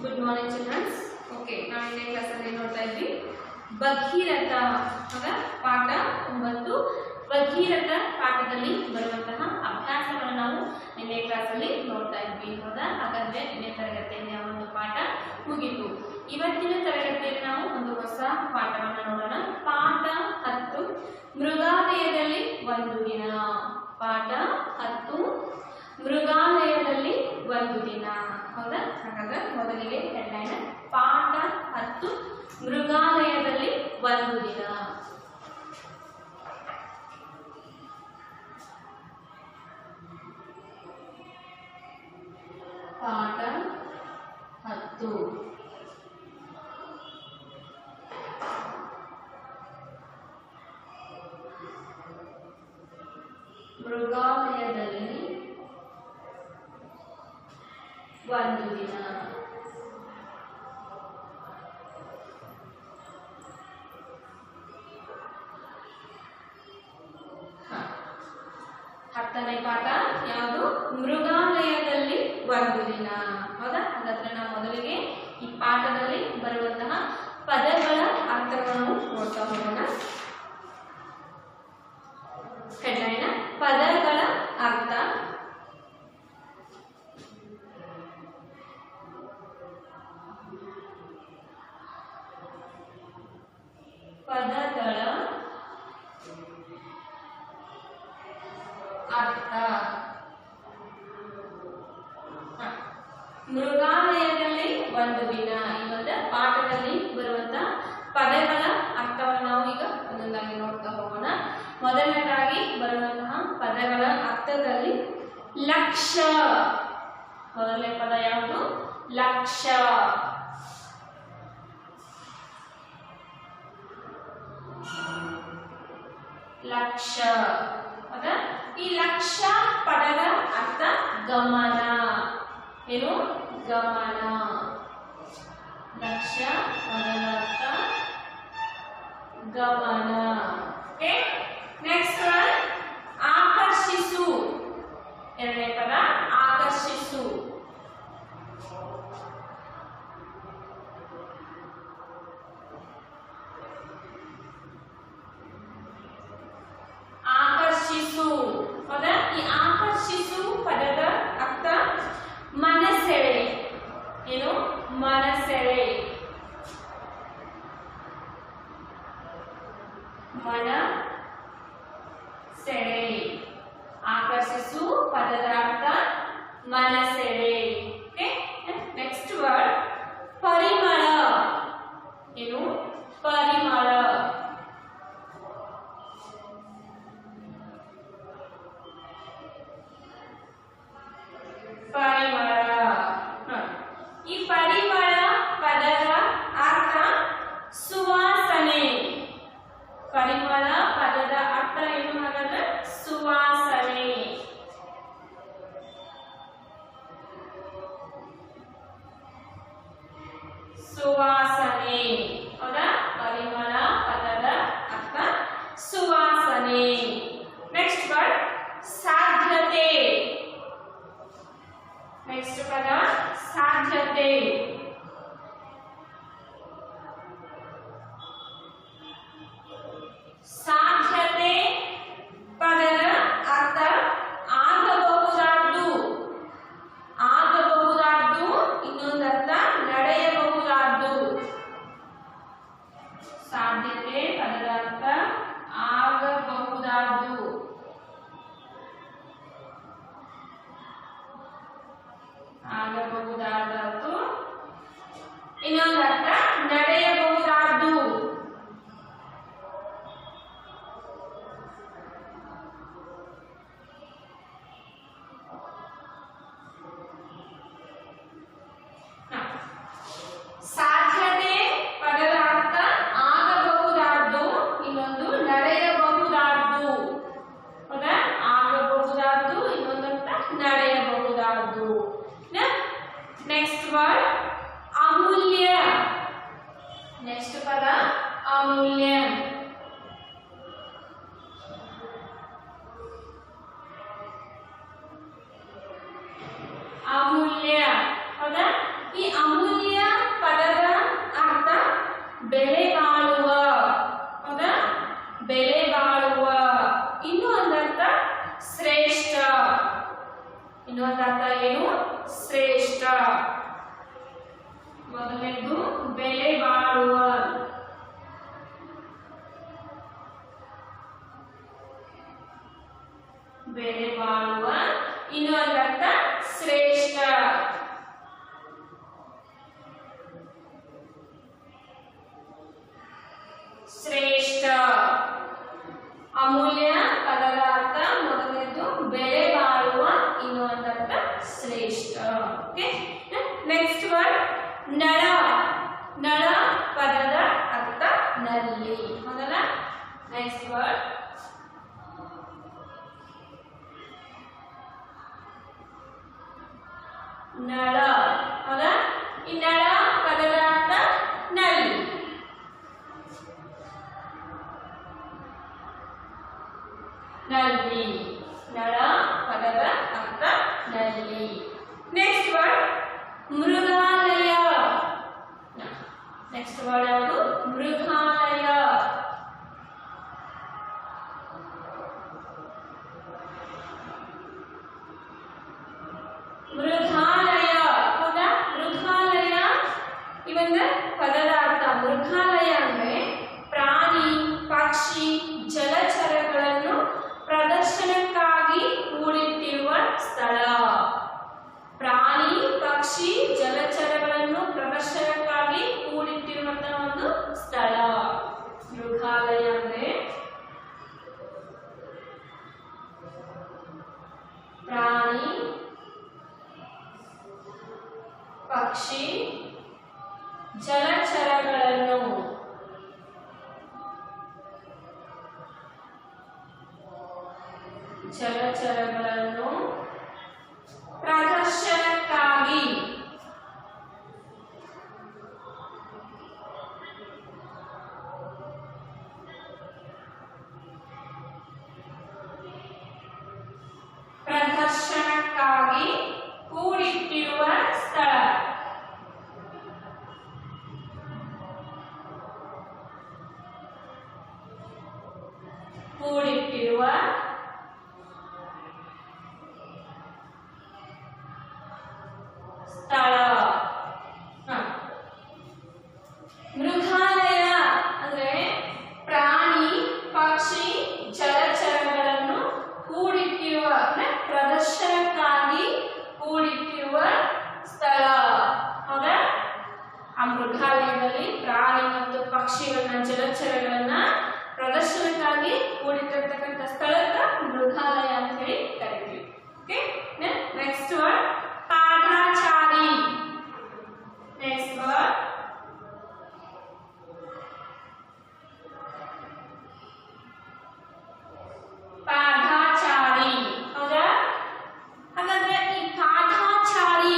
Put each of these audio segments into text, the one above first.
Good morning, children. Okay, ನಾವು ಇಂದೇ class ಅಲ್ಲಿ ನೋಡ್ತಾ ಇದ್ವಿ ಭಗೀರಥ ಪಾಠ 9 ಭಗೀರಥ ಪಾಠದಲ್ಲಿ ಬರುವಂತಹ ಅಭ್ಯಾಸಗಳನ್ನು ನಾವು ಇಂದೇ ಕ್ಲಾಸ್ ಅಲ್ಲಿ ನೋಡ್ತಾ ಇದ್ವಿ. ಹೌದಾ? ಹಾಗಾದ್ರೆ ಇಂದೇ ತರಗತಿಯಲ್ಲಿ ಆ ಒಂದು ಪಾಠ ಮುಗಿತು. ಇವತ್ತಿನ ತರಗತಿಯಲ್ಲಿ ನಾವು ಒಂದು ಹೊಸ ಪಾಠವನ್ನು ನೋಡೋಣ. ಪಾಠ 10 ಮೃಗಾಲಯದಲ್ಲಿ ಒಂದು ದಿನ. ಪಾಠ 10 ಮೃಗಾಲಯದಲ್ಲಿ ಒಂದು ದಿನ. ಹೌದಾ? ಹಾಗಾದ್ರೆ ಮೊದಲಿಗೆ ಹೆಡ್ಲೈನ್ ಪಾಠ 10 ಮೃಗಾಲಯದಲ್ಲಿ ಒಂದು ದಿನ. ಪಾಠ 10 ಮೃಗಾಲಯದಲ್ಲಿ ಒಂದು ದಿನ. ಹತ್ತನೇ ಪಾಠ ಯಾವುದು? ಮೃಗಾಲಯದಲ್ಲಿ ಒಂದು ದಿನ. ಹೌದಾ? ಹಾಗಾದ್ರೆ ನಾವು ಮೊದಲಿಗೆ ಈ ಪಾಠದಲ್ಲಿ ಬರುವಂತಹ ಪದಗಳ ಅರ್ಥವನ್ನು ನೋಡ್ತಾ ಹೋಗೋಣ. ಹೆಡ್ಲೈನ್ ಪದಗಳ ಅರ್ಥ. ಪದಗಳ ಅರ್ಥ. ಮೃಗಾಲಯದಲ್ಲಿ ಒಂದು ದಿನ ಈ ಒಂದು ಪಾಠದಲ್ಲಿ ಬರುವಂತಹ ಪದಗಳ ಅರ್ಥವನ್ನು ನಾವು ಈಗ ಒಂದೊಂದಾಗಿ ನೋಡ್ತಾ ಹೋಗೋಣ. ಮೊದಲನೇದಾಗಿ ಬರುವಂತಹ ಪದಗಳ ಅರ್ಥದಲ್ಲಿ ಲಕ್ಷ್ಯ. ಮೊದಲನೇ ಪದ ಯಾವುದು? ಲಕ್ಷ್ಯ. ಲಕ್ಷ್ಯ. ಹೌದಾ? ಈ ಲಕ್ಷ್ಯ ಪದದ ಅರ್ಥ ಗಮನ. ಏನು? ಗಮನ. ಲಕ್ಷ್ಯ ಪದದ ಅರ್ಥ ಗಮನ. ಓಕೆ, ನೆಕ್ಸ್ಟ್ ಒನ್ ಆಕರ್ಷಿಸು. ಎರಡನೇ ಪದ ಆಕರ್ಷಿಸು. ಆಕರ್ಷಿಸು. ಹೌದಾ? ಈ ಆಕರ್ಷಿಸು ಪದದ ಅರ್ಥ ಮನಸೆಳೆ. ಏನು? ಮನಸೆಳೆ. ಮನ ಸೆಳೆ. ಆಕರ್ಷಿಸು ಪದದ ಅರ್ಥ ಮನಸೆಳೆ. ಓಕೆ, ನೆಕ್ಸ್ಟ್ ವರ್ಡ್ ಪರಿಮಳ. ಏನು? ಪರಿಮಳ. ಪರಿಮಳ. ಈ ಪರಿಮಳ ಪದದ ಅರ್ಥ ಸುವಾಸನೆ. ಪರಿಮಳ ಪದದ ಅರ್ಥ ಏನು? ಹಾಗಾದ್ರೆ ಸುವಾಸನೆ. ಸುವಾಸನೆ. ಹೌದಾ? ಪರಿಮಳ ಪದದ ಅರ್ಥ ಸುವಾಸನೆ. ನೆಕ್ಸ್ಟ್ ವರ್ಡ್ ಸಾಧ್ಯತೆ. ನೆಕ್ಸ್ಟ್ ಪದ ಸಾಧ್ಯತೆ. ಸಾಧ್ಯತೆ ಪದದ ಅರ್ಥ ಆಗಬಹುದಾದ್ದು. ಆಗಬಹುದಾದ್ದು. ಇನ್ನೊಂದರ್ಥ ನಡೆಯಬಹುದಾದ್ದು. ಸಾಧ್ಯತೆ ಪದದ ಅರ್ಥ ಆಗಬಹುದಾದ್ದು. ಆಗಬಹುದಾದ್ದು. ಇನ್ನೊಂದರ್ಥ ನಡೆಯಬಹುದಾದ್ದು. ಸಾಧ್ಯತೆ ಪದದ ಅರ್ಥ ಆಗಬಹುದಾದ್ದು. ಇನ್ನೊಂದು ನಡೆಯಬಹುದಾದ್ದು. ಹೌದಾ? ಆಗಬಹುದಾದ್ದು. ಇನ್ನೊಂದರ್ಥ ನಡೆಯಬಹುದಾದ್ದು. ನೆಕ್ಸ್ಟ್ ವರ್ಡ್ ಅಮೂಲ್ಯ. ನೆಕ್ಸ್ಟ್ ಪದ ಅಮೂಲ್ಯ. ಅಮೂಲ್ಯ. ಹೌದಾ? ಈ ಅಮೂಲ್ಯ ಇನ್ನೊಂದು ಅರ್ಥ ಏನು? ಶ್ರೇಷ್ಠ. ಮೊದಲನೇದು ಬೆಲೆ ಬಾಳುವ. ಬೆಲೆ ಬಾಳುವ. ಇನ್ನೊಂದು ಅರ್ಥ ಶ್ರೇಷ್ಠ. ಶ್ರೇಷ್ಠ. ಅಮೂಲ್ಯ ಪದದ ಅರ್ಥ ಮೊದಲನೇದು ಬೆಲೆ ಬಾಳುವ, ಇನ್ನೊಂದು ಅರ್ಥ ಶ್ರೇಷ್ಠ. ಓಕೆ, ನೆಕ್ಸ್ಟ್ ವರ್ಡ್ ನಳ. ನಳ ಪದದ ಅರ್ಥ ನಲ್ಲಿ. ಹೌದಲ್ಲ? ನೆಕ್ಸ್ಟ್ ವರ್ಡ್ ನಳ. ಹೌದಾ? ಈ ನಳ ಪದದ ಅರ್ಥ ನಲ್ಲಿ. ನಲ್ಲಿ. ನಳ ಪದದ ಅರ್ಥ ನಲ್ಲಿ. ನೆಕ್ಸ್ಟ್ ವರ್ಡ್ ಮೃಗಾಲಯ. ನೆಕ್ಸ್ಟ್ ವರ್ಡ್ ಯಾವುದು? ಮೃಗಾಲಯ. ಮೃಗಾಲಯ. ಹೌದಾ? ಮೃಗಾಲಯ ಈ ಒಂದು ಪದದ ಅರ್ಥ ಮೃಗಾಲಯ ಅಂದ್ರೆ ಪ್ರಾಣಿ, ಪಕ್ಷಿ, ಜಲಚರಗಳನ್ನು ಪ್ರದರ್ಶನಕ್ಕಾಗಿ ಕೂಡಿಟ್ಟಿರುವ ಸ್ಥಳ. ಪ್ರಾಣಿ, ಪಕ್ಷಿ, ಜಲಚರಗಳನ್ನು ಪ್ರದರ್ಶನಕ್ಕಾಗಿ ಕೂಡಿಟ್ಟಿರುವಂತಹ ಒಂದು ಸ್ಥಳ ಮೃಗಾಲಯ ಅಂದ್ರೆ. ಪ್ರಾಣಿ, ಪಕ್ಷಿ, ಜಲಚರಗಳನ್ನು ಪ್ರದರ್ಶನಕ್ಕಾಗಿ ಕೂಡಿಟ್ಟಿರುವ ಸ್ಥಳ. ಕೂಡಿಟ್ಟಿರುವ ಸ್ಥಳ. ಮೃಗಾಲಯ ಅಂದ್ರೆ ಪ್ರಾಣಿ, ಪಕ್ಷಿ, ಜಲಚರಗಳನ್ನು ಕೂಡಿಟ್ಟಿರುವ ಅಂದ್ರೆ ಪ್ರದರ್ಶನಕ್ಕಾಗಿ ಕೂಡಿಟ್ಟಿರುವ ಸ್ಥಳ. ಹೌದಾ? ಆ ಮೃಗಾಲಯದಲ್ಲಿ ಪ್ರಾಣಿ ಮತ್ತು ಪಕ್ಷಿಗಳನ್ನ, ಜಲಚರಗಳನ್ನ ಪ್ರದರ್ಶನಕ್ಕಾಗಿ ಕೂಡಿಟ್ಟಿರ್ತಕ್ಕಂಥ ಸ್ಥಳಕ್ಕೆ ಮೃಗಾಲಯ ಅಂತ ಹೇಳಿ ಕರಿತೀವಿ. ಓಕೆ, ನೆಕ್ಸ್ಟ್ ವರ್ಡ್ ಪಾದಾಚಾರಿ. ನೆಕ್ಸ್ಟ್ ವರ್ಡ್ ಪಾದಾಚಾರಿ. ಹೌದಾ? ಹಾಗಾದ್ರೆ ಈ ಪಾದಾಚಾರಿ,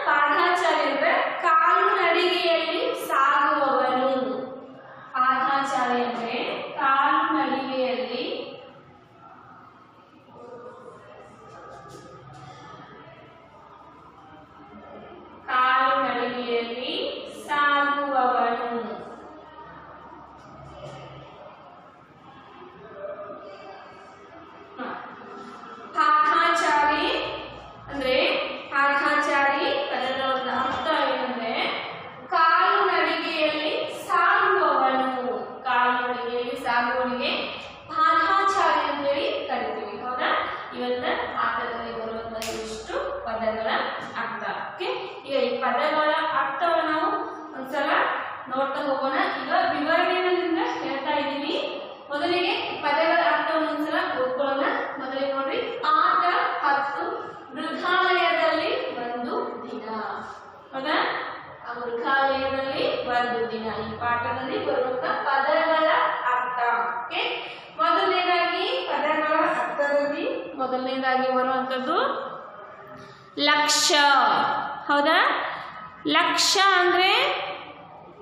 ಪಾದಾಚಾರಿ ಅಂದ್ರೆ ಕಾಲು ನಡಿಗೆಯಲ್ಲಿ ಸಾಗುವವನು. ಪಾದಾಚಾರಿ ಅಂದ್ರೆ ಕಾಲು ನಡಿಗೆಯಲ್ಲಿ ಸಾಗುವವನು. ಪಾದಾಚಾರಿ ಅಂದ್ರೆ ಪಾದಾಚಾರಿ ಪದದ ಒಂದು ಅರ್ಥ ಏನಂದ್ರೆ ಕಾಲು ನಡಿಗೆಯಲ್ಲಿ ಸಾಗುವವನು. ಕಾಲು ನಡಿಗೆಯಲ್ಲಿ ಸಾಗುವವನಿಗೆ ಪಾದಾಚಾರಿ ಅಂತೇಳಿ ಕರಿತೀವಿ. ಹೌದಾ? ಇವತ್ತ ಆಟದಲ್ಲಿ ಬರುವಂತಹ ಇಷ್ಟು ಪದಗಳ ಅರ್ಥ. ಓಕೆ, ಈಗ ಈ ಪದಗಳ ಅರ್ಥವನ್ನು ನಾವು ಒಂದ್ಸಲ ನೋಡ್ತಾ ಹೋಗೋಣ. ಈಗ ವಿವರಣೆಯಿಂದ ಹೇಳ್ತಾ ಇದ್ದೀವಿ. ಮೊದಲಿಗೆ ಪದಗಳ ಅರ್ಥವನ್ನು ಒಂದ್ಸಲ ಓದ್ಕೊಳ್ಳೋಣ. ಮೊದಲಿಗೆ ನೋಡ್ರಿ, ಆಟ 10, ಮೃಗಾಲಯದಲ್ಲಿ ಒಂದು ದಿನ. ಹೌದಾ? ಆ ಮೃಗಾಲಯದಲ್ಲಿ ಒಂದು ದಿನ ಈ ಪಾಠದಲ್ಲಿ ಬರುವಂತ ಪದಗಳ ಅರ್ಥ. ಓಕೆ, ಮೊದಲನೇದಾಗಿ ಪದಗಳ ಅರ್ಥದಲ್ಲಿ ಮೊದಲನೇದಾಗಿ ಬರುವಂತದ್ದು ಲಕ್ಷ್ಯ. ಹೌದಾ? ಲಕ್ಷ್ಯ ಅಂದ್ರೆ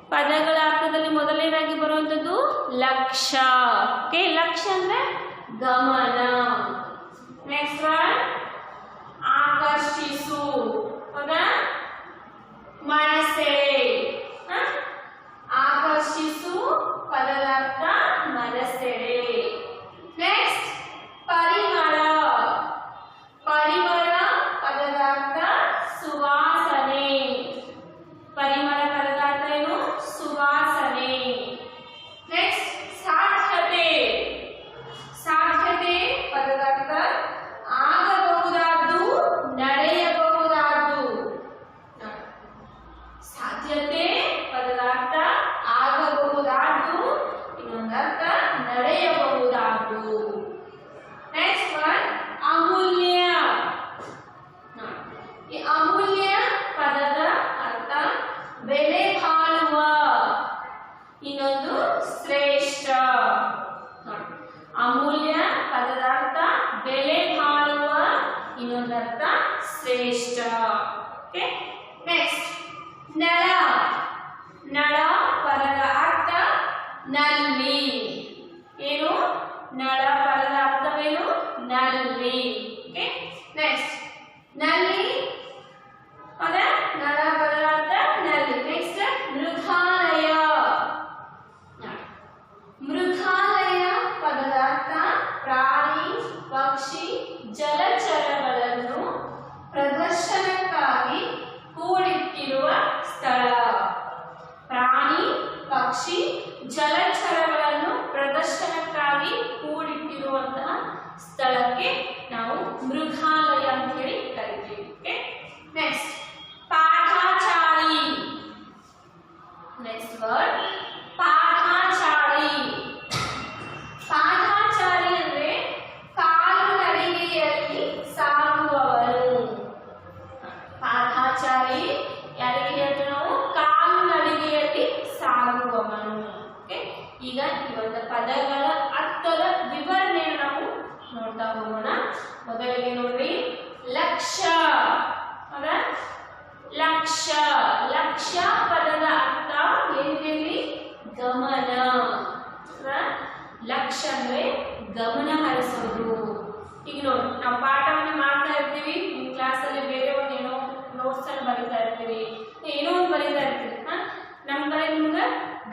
ಪದಗಳ ಅರ್ಥದಲ್ಲಿ ಮೊದಲನೇದಾಗಿ ಬರುವಂತದ್ದು ಲಕ್ಷ್ಯ. ಓಕೆ, ಲಕ್ಷ್ಯ ಅಂದ್ರೆ ಗಮನ. ನೆಕ್ಸ್ಟ್ ವರ್ಡ್ ಆಕರ್ಷಿಸು. ಹೌದಾ? ಮನಸೆಳೆ. ಆಕರ್ಷಿಸು ಪದದ ಅರ್ಥ ಮನಸೆಳೆ. ನೆಕ್ಸ್ಟ್ ಪರಿಮಳ. ಪರಿಮಳ ಅರ್ಥ ಶ್ರೇಷ್ಠ. ಓಕೆ, ನೆಕ್ಸ್ಟ್ ನಳ. ನಳ ಪದದ ಅರ್ಥ ನಲ್ಲಿ. ಏನು? ನಳ ಪದದ ಅರ್ಥವೇನು? ನಲ್ಲಿ. ಓಕೆ, ನೆಕ್ಸ್ಟ್ ನಲ್ಲಿ ಪದ. ನಳ ಪದದ ಅರ್ಥ ನಲ್ಲಿ. ನೆಕ್ಸ್ಟ್ ಮೃಗಾಲಯ. ಮೃಗಾಲಯ ಪದದ ಅರ್ಥ ಪ್ರಾಣಿ ಪಕ್ಷಿ ಜಲಚರಗಳನ್ನು ಪ್ರದರ್ಶನಕ್ಕಾಗಿ ಕೂಡಿಟ್ಟಿರುವ ಸ್ಥಳ. ಪ್ರಾಣಿ ಪಕ್ಷಿ ಜಲಚರಗಳನ್ನು ಪ್ರದರ್ಶನಕ್ಕಾಗಿ ಕೂಡಿಟ್ಟಿರುವಂತಹ ಸ್ಥಳಕ್ಕೆ ನಾವು ಮೃಗಾಲಯ ಅಂತ ಹೇಳಿ ಕರಿತೀವಿ. ಓಕೆ, ನೆಕ್ಸ್ಟ್ ಪಾಠಾಚಾರಿ. ನೆಕ್ಸ್ಟ್ ವರ್ಡ್ ಪಾಠಾಚಾರಿ. ಪಾಠಾಚಾರಿ ಅಂದ್ರೆ ಕಾಲುನಡಿಗೆಯಲ್ಲಿ ಸಾಗುವವರು. ಪಾಠಾಚಾರಿ ಯಾರಿಗೆ ಹೇಳ್ತೀವಿ ನಾವು? ಕಾಲುನಡಿಗೆಯಲ್ಲಿ ಸಾಗುವವನು. ಓಕೆ, ಈಗ ಈ ಒಂದು ಪದಗಳ ಅರ್ಥದ ವಿವರಣೆಯನ್ನು ನಾವು ನೋಡ್ತಾ ಹೋಗೋಣ. ಮೊದಲಿಗೆ ನೋಡ್ರಿ, ಲಕ್ಷ್ಯ. ಹೌದಾ? ಲಕ್ಷ್ಯ. ಲಕ್ಷ್ಯ ಪದದ ಅರ್ಥ ಏನಿದೆ? ಗಮನ. ಲಕ್ಷ್ಯ ಅಂದ್ರೆ ಗಮನ ಹರಿಸೋದು. ಈಗ ನೋಡಿ, ನಾವು ಪಾಠವನ್ನು ಮಾಡ್ತಾ ಇರ್ತೀವಿ, ಕ್ಲಾಸಲ್ಲಿ ಬೇರೆ ಒಂದು ಏನೋ ನೋಟ್ಸ್ ಅನ್ನು ಬರೀತಾ ಇರ್ತೀವಿ, ಏನೋ ಒಂದು ಬರೀತಾ ಇರ್ತೀವಿ. ನಮ್ಮ ಕಡೆ ನಿಮ್ಗೆ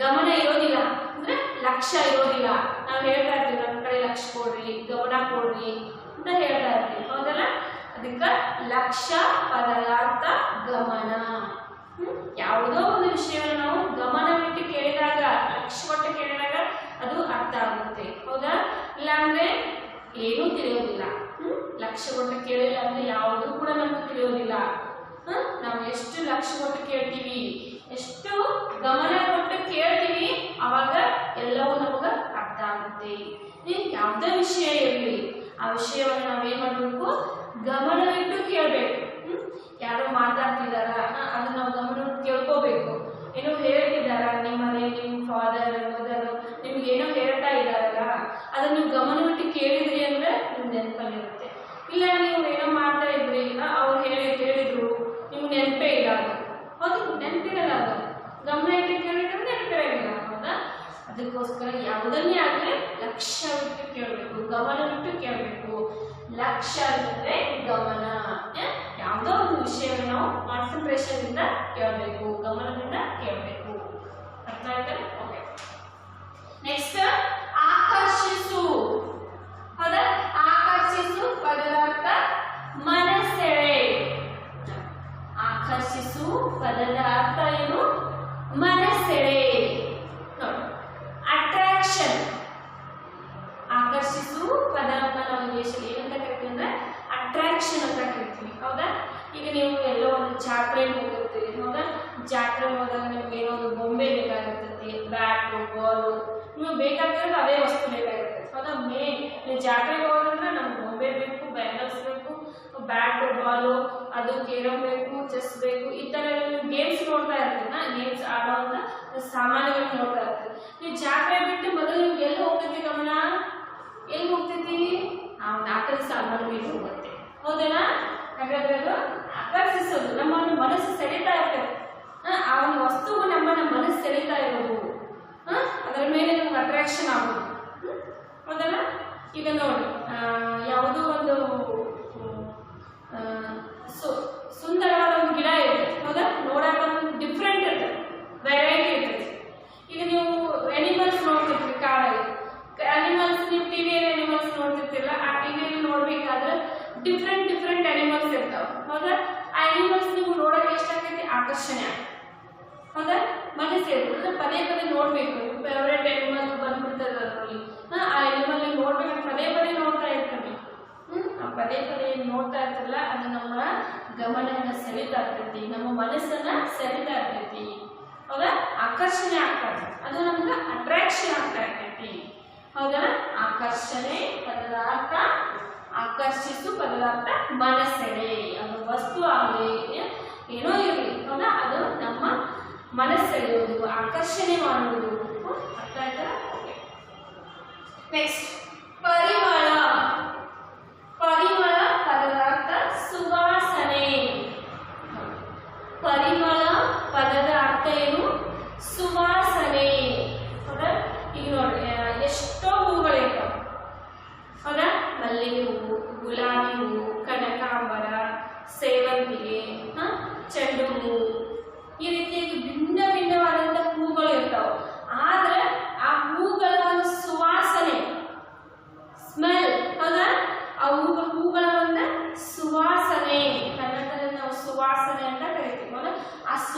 ಗಮನ ಇರೋದಿಲ್ಲ ಅಂದ್ರೆ ಲಕ್ಷ್ಯ ಇರೋದಿಲ್ಲ. ನಾವು ಹೇಳ್ತಾ ಇರ್ತೀವಿ, ನಮ್ಮ ಕಡೆ ಲಕ್ಷ್ಯ ಕೊಡ್ರಿ, ಗಮನ ಕೊಡ್ರಿ ಅಂತ ಹೇಳ್ತಾ ಇರ್ತೀವಿ. ಹೌದಲ್ಲ? ಅದಕ್ಕೆ ಲಕ್ಷ್ಯ ಪದದ ಅರ್ಥ ಗಮನ. ಯಾವುದೋ ಒಂದು ವಿಷಯವನ್ನು ನಾವು ಗಮನವಿಟ್ಟು ಕೇಳಿದಾಗ, ಲಕ್ಷ್ಯ ಕೊಟ್ಟು ಕೇಳಿದಾಗ ಅದು ಅರ್ಥ ಆಗುತ್ತೆ. ಹೌದಾ? ಇಲ್ಲಾಂದ್ರೆ ಏನೂ ತಿಳಿಯೋದಿಲ್ಲ. ಲಕ್ಷ್ಯ ಕೊಟ್ಟು ಕೇಳಿಲ್ಲ ಅಂದ್ರೆ ಯಾವುದೂ ಕೂಡ ನಮ್ಗೆ ತಿಳಿಯೋದಿಲ್ಲ. ನಾವು ಎಷ್ಟು ಲಕ್ಷ್ಯ ಕೊಟ್ಟು ಕೇಳ್ತೀವಿ, ಎಷ್ಟು ಗಮನ ಕೊಟ್ಟು ಕೇಳ್ತೀವಿ, ಅವಾಗ ಎಲ್ಲವೂ ನಮ್ಗೆ ಅರ್ಥ ಆಗುತ್ತೆ. ಯಾವುದೇ ವಿಷಯ ಇರಲಿ, ಆ ವಿಷಯವನ್ನು ನಾವೇನ್ ಮಾಡಬೇಕು? ಗಮನವಿಟ್ಟು ಕೇಳಬೇಕು. ಯಾರೋ ಮಾತಾಡ್ತಿದಾರ, ಅದನ್ನ ನಾವು ಗಮನವಿಟ್ಟು ಕೇಳ್ಕೋಬೇಕು. ಏನೋ ಹೇಳ್ತಿದಾರ, ನಿಮ್ಮ ಮನೆಯಲ್ಲಿ ನಿಮ್ಮ ಫಾದರ್ ಮದರ್ ನಿಮ್ಗೆ ಏನೋ ಹೇಳ್ತಾ ಇದಾರಲ್ಲ, ಅದನ್ನ ನೀವು ಗಮನವಿಟ್ಟು ಕೇಳಿದ್ರಿ ಅಂದ್ರೆ ನಿಮ್ಗೆ ನೆನಪಲ್ಲಿರುತ್ತೆ. ಇಲ್ಲ ನೀವು ಏನೋ ಮಾಡ್ತಾ ಇದ್ರಿ, ಅವ್ರು ಹೇಳಿದ್ರು ನಿಮ್ಗೆ ನೆನಪೇ ಇಲ್ಲ, ಅದು ಹೌದು, ನೆನಪಿರಲ್ಲ. ಅದು ಗಮನ ಇಟ್ಟು ಕೇಳಿದ್ರೆ ನೆನಪಿರಂಗಿಲ್ಲ. ಹೌದಾ? ಅದಕ್ಕೋಸ್ಕರ ಯಾವುದನ್ನೇ ಆಗಲಿ ಲಕ್ಷ್ಯವಿಟ್ಟು ಕೇಳಬೇಕು, ಗಮನವಿಟ್ಟು ಕೇಳಬೇಕು. ಲಕ್ಷ್ಯ ಅಂದ್ರೆ ಗಮನ. ಯಾವುದೋ ಒಂದು ವಿಷಯವನ್ನು ನಾವು ಕಾನ್ಸಂಟ್ರೇಷನ್ ಇಂದ ಕೇಳಬೇಕು, ಗಮನದಿಂದ ಕೇಳಬೇಕು. ಅರ್ಥ ಆಯ್ತಾ? ಓಕೆ, ನೆಕ್ಸ್ಟ್ ಆಕರ್ಷಿಸು. ಹೌದಾ? ಆಕರ್ಷಿಸು ಪದದ ಅರ್ಥ ಮನಸೆಳೆ. ಆಕರ್ಷಿಸು ಪದದ ಅರ್ಥ ಏನು? ಮನಸೆಳೆ. ನೋಡಿ, ಅಟ್ರಾಕ್ಷನ್. ಆಕರ್ಷಿಸು ಪದವನ್ನು ನಾವು ಇಂಗ್ಲಿಷಲ್ಲಿ ಏನಂತ ಕರಿತೀವಿ ಅಂದ್ರೆ ಅಟ್ರಾಕ್ಷನ್ ಅಂತ ಕರಿತೀವಿ. ಹೌದಾ? ಈಗ ನೀವು ಎಲ್ಲೋ ಒಂದು ಜಾತ್ರೆಗೆ ಹೋಗಿರ್ತೀರಿ. ಹೌದಾ? ಜಾತ್ರೆಗೆ ಹೋದಾಗ ನಿಮ್ಗೆ ಏನೋ ಒಂದು ಬೊಂಬೆ ಬೇಕಾಗಿರ್ತೈತಿ, ಬ್ಯಾಟು ಬಾಲು, ನಿಮಗೆ ಬೇಕಾಗಿರೋದು ಅದೇ ವಸ್ತು ಬೇಕಾಗಿರ್ತೈತಿ. ಹೌದಾ? ನೀವು ಜಾತ್ರೆಗೆ ಹೋಗೋದಂದ್ರೆ ನಮ್ಗೆ ಬೊಂಬೆ ಬೇಕು, ಬ್ಯಾಂಗಲ್ಸ್ ಬೇಕು, ಬ್ಯಾಟು ಬಾಲು, ಅದು ಕೇರಮ್ ಬೇಕು, ಚೆಸ್ ಬೇಕು, ಈ ಥರ ನೀವು ಗೇಮ್ಸ್ ನೋಡ್ತಾ ಇರ್ತೀವಿ. ಗೇಮ್ಸ್ ಆಡೋವಂಥ ಸಾಮಾನುಗಳನ್ನ ನೋಡ್ತಾ ಇರ್ತೀವಿ. ನೀವು ಜಾತ್ರೆ ಬಿಟ್ಟು ಮೊದಲು ನಿಮ್ಗೆ ಎಲ್ಲಿ ಹೋಗ್ತೈತಿ ಗಮನ? ಎಲ್ಲಿ ಹೋಗ್ತೈತಿ? ಆ ಒಂದು ಆಟದ ಸಾಮಾನು ಮೇಲೆ ಹೋಗುತ್ತೆ. ಹೌದಾ? ಹಾಗಾದ್ರೆ ಅದು ಆಕರ್ಷಿಸೋದು, ನಮ್ಮನ್ನು ಮನಸ್ಸು ಸೆಳೀತಾ ಇರ್ತದೆ. ಆ ಒಂದು ವಸ್ತುವು ನಮ್ಮನ್ನ ಮನಸ್ಸು ಸೆಳೀತಾ ಇರೋದು, ಅದರ ಮೇಲೆ ನಮ್ಗೆ ಅಟ್ರಾಕ್ಷನ್ ಆಗೋದು. ಹೌದಲ್ಲ? ಈಗ ನೋಡಿ, ಯಾವುದೋ ಒಂದು ಸುಂದರವಾದ ಒಂದು ಗಿಡ ಇರುತ್ತೆ. ಹೌದಾ? ನೋಡೋಕೆ ಒಂದು ಡಿಫ್ರೆಂಟ್ ಇರ್ತದೆ, ವೆರೈಟಿ ಇರ್ತದೆ. ಈಗ ನೀವು ಅನಿಮಲ್ಸ್ ನೋಡ್ತಿರ್ತೀವಿ ಕಾಡಲ್ಲಿ. ಅನಿಮಲ್ಸ್ ನೀವು ಟಿವಿಯಲ್ಲಿ ಅನಿಮಲ್ಸ್ ನೋಡ್ತಿರ್ತಿರಲ್ಲ, ಆ ಟಿವಿಯಲ್ಲಿ ನೋಡ್ಬೇಕಾದ್ರೆ ಡಿಫ್ರೆಂಟ್ ಡಿಫ್ರೆಂಟ್ ಅನಿಮಲ್ಸ್ ಇರ್ತಾವೆ. ಹೌದಾ? ಆ ಅನಿಮಲ್ಸ್ ನೀವು ನೋಡೋಕೆ ಎಷ್ಟಾಗ್ತೈತಿ? ಆಕರ್ಷಣೆ. ಹೌದಾ? ಮನಸ್ಸು ಇರ್ತದೆ, ಪದೇ ಪದೇ ನೋಡ್ಬೇಕು. ಫೇವ್ರೇಟ್ ಅನಿಮಲ್ ಬಂದ್ಬಿಡ್ತದೆ ಅದರಲ್ಲಿ. ಆ ಅನಿಮಲ್ ನೋಡ್ಬೇಕು, ಪದೇ ಪದೇ ನೋಡ್ತಾ ಇರ್ತೀವಿ. ಪದೇ ಪದೇ ನೋಡ್ತಾ ಇರ್ತಲ್ಲ, ಅದು ನಮ್ಮ ಗಮನವನ್ನು ಸೆಳೀತಾ ಇರ್ತೈತಿ, ನಮ್ಮ ಮನಸ್ಸನ್ನ ಸೆಳೀತಾ ಇರ್ತೈತಿ. ಹೌದಾ? ಆಕರ್ಷಣೆ ಆಗ್ತಾ ಇರ್ತೈತಿ, ಅದು ನಮ್ಗೆ ಅಟ್ರಾಕ್ಷನ್ ಆಗ್ತಾ ಇರ್ತೈತಿ. ಹೌದಾ? ಆಕರ್ಷಣೆ ಪದದ ಅರ್ಥ, ಆಕರ್ಷಿಸು ಪದದ ಅರ್ಥ ಮನಸ್ಸೆಡೆ. ಅದು ವಸ್ತು ಆಗಲಿ ಏನೋ ಇರಲಿ, ಹೌದಾ? ಅದು ನಮ್ಮ ಮನಸ್ಸೆಳೆಯೋದು, ಆಕರ್ಷಣೆ ಮಾಡುವುದು. ಅರ್ಥ ಆಯ್ತಾ? ನೆಕ್ಸ್ಟ್ ಪರಿಮಳ. ಪರಿಮಳ ಪದದ ಅರ್ಥ ಸುಗಂಧ.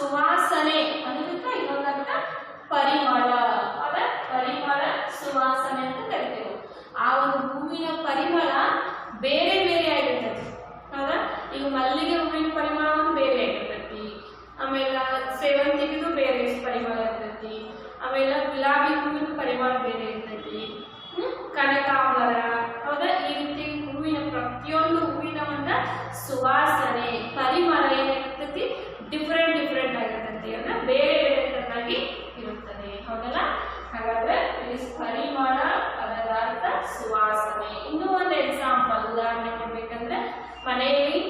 ಸುವಾಸನೆ ಅನ್ನೋದಕ್ಕೆ ಇನ್ನೊಂದು ಅರ್ಥ ಪರಿಮಳ. ಅದ ಪರಿಮಳ ಸುವಾಸನೆ ಅಂತ ಕರಿತೇವೆ. ಆ ಒಂದು ಹೂವಿನ ಪರಿಮಳ ಬೇರೆ ಬೇರೆ ಆಗಿರ್ತೈತಿ. ಹೌದಾ? ಈಗ ಮಲ್ಲಿಗೆ ಹೂವಿನ ಪರಿಮಳ ಬೇರೆ ಆಗಿರ್ತೈತಿ, ಆಮೇಲೆ ಸೇವಂತಿಗೆದು ಬೇರೆ ಪರಿಮಳ ಇರ್ತೈತಿ, ಆಮೇಲೆ ಗುಲಾಬಿ ಹೂವಿನ ಪರಿಮಳ ಬೇರೆ ಇರ್ತೈತಿ, ಕನಕಾಂಬರ. ಹೌದಾ? ಈ ರೀತಿ ಹೂವಿನ ಪ್ರತಿಯೊಂದು ಹೂವಿನ ಒಂದು ಸುವಾಸನೆ ಪರಿಮಳ ಏನಿರ್ತೈತಿ ಡಿಫ್ರೆಂಟ್ ಡಿಫ್ರೆಂಟ್ ಆಗಿರ್ತೈತಿ, ಅಂದ್ರೆ ಬೇರೆ ಬೇರೆ ತರನಾಗಿ ಇರುತ್ತದೆ. ಹೌದಲ್ಲ? ಹಾಗಾದ್ರೆ ಪರಿಮಳ ಪದದ ಅರ್ಥ ಸುವಾಸನೆ. ಇನ್ನೂ ಒಂದು ಎಕ್ಸಾಂಪಲ್ ಉದಾಹರಣೆ ಕೊಡ್ಬೇಕಂದ್ರೆ, ಮನೆಯಲ್ಲಿ